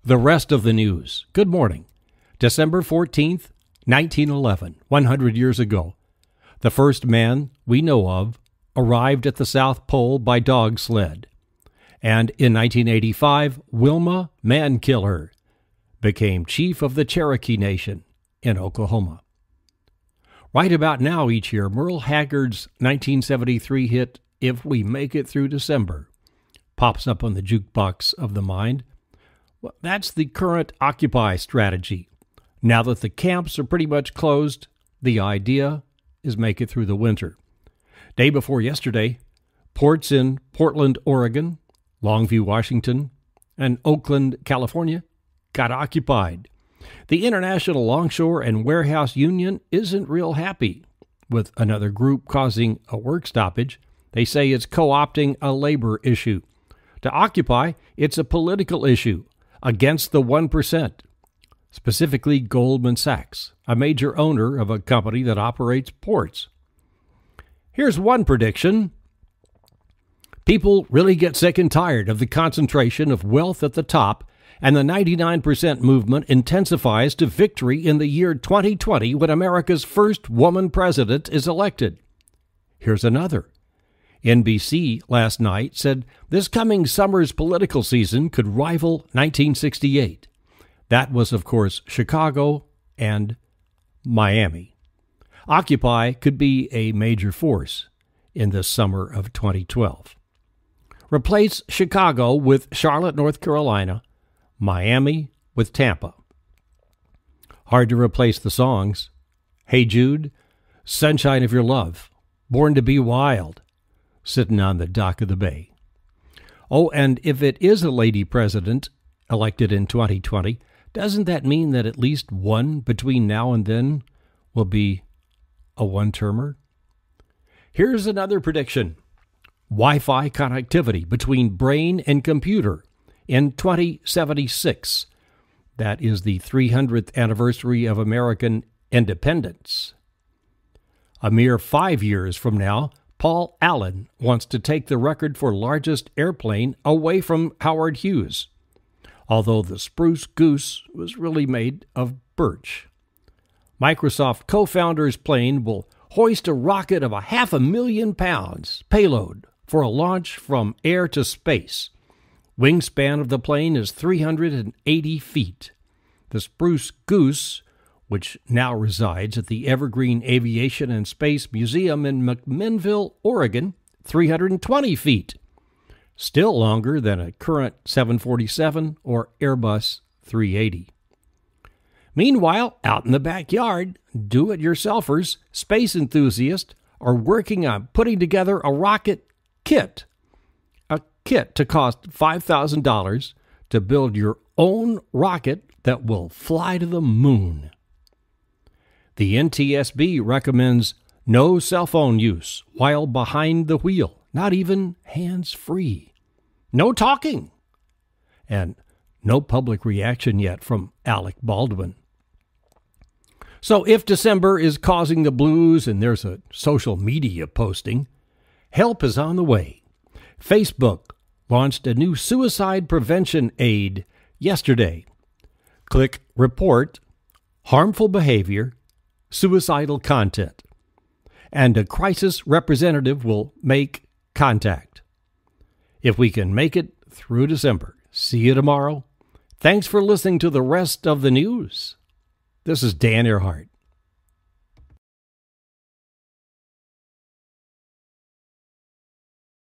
The rest of the news. Good morning. December 14th, 1911, 100 years ago. The first man we know of arrived at the South Pole by dog sled. And in 1985, Wilma Mankiller became chief of the Cherokee Nation in Oklahoma. Right about now each year, Merle Haggard's 1973 hit, If We Make It Through December, pops up on the jukebox of the mind. Well, that's the current Occupy strategy. Now that the camps are pretty much closed, the idea is make it through the winter. Day before yesterday, ports in Portland, Oregon, Longview, Washington, and Oakland, California got occupied. The International Longshore and Warehouse Union isn't real happy with another group causing a work stoppage. They say it's co-opting a labor issue. To Occupy, it's a political issue against the 1%, specifically Goldman Sachs, a major owner of a company that operates ports. Here's one prediction. People really get sick and tired of the concentration of wealth at the top, and the 99% movement intensifies to victory in the year 2020 when America's first woman president is elected. Here's another. NBC last night said this coming summer's political season could rival 1968. That was, of course, Chicago and Miami. Occupy could be a major force in the summer of 2012. Replace Chicago with Charlotte, North Carolina, Miami with Tampa. Hard to replace the songs. Hey Jude, Sunshine of Your Love, Born to Be Wild, sitting on the dock of the bay. Oh, and if it is a lady president elected in 2020, doesn't that mean that at least one between now and then will be a one-termer? Here's another prediction. Wi-Fi connectivity between brain and computer in 2076. That is the 300th anniversary of American independence. A mere 5 years from now, Paul Allen wants to take the record for largest airplane away from Howard Hughes, although the Spruce Goose was really made of birch. Microsoft co-founder's plane will hoist a rocket of 500,000 pounds payload for a launch from air to space. Wingspan of the plane is 380 feet. The Spruce Goose, which now resides at the Evergreen Aviation and Space Museum in McMinnville, Oregon, 320 feet. Still longer than a current 747 or Airbus 380. Meanwhile, out in the backyard, do-it-yourselfers, space enthusiasts, are working on putting together a rocket kit. A kit to cost $5,000 to build your own rocket that will fly to the moon. The NTSB recommends no cell phone use while behind the wheel, not even hands-free. No talking. And no public reaction yet from Alec Baldwin. So if December is causing the blues and there's a social media posting, help is on the way. Facebook launched a new suicide prevention aid yesterday. Click Report, Harmful Behavior, Suicidal Content, and a crisis representative will make contact. If we can make it through December. See you tomorrow. Thanks for listening to the rest of the news. This is Dan Earhart.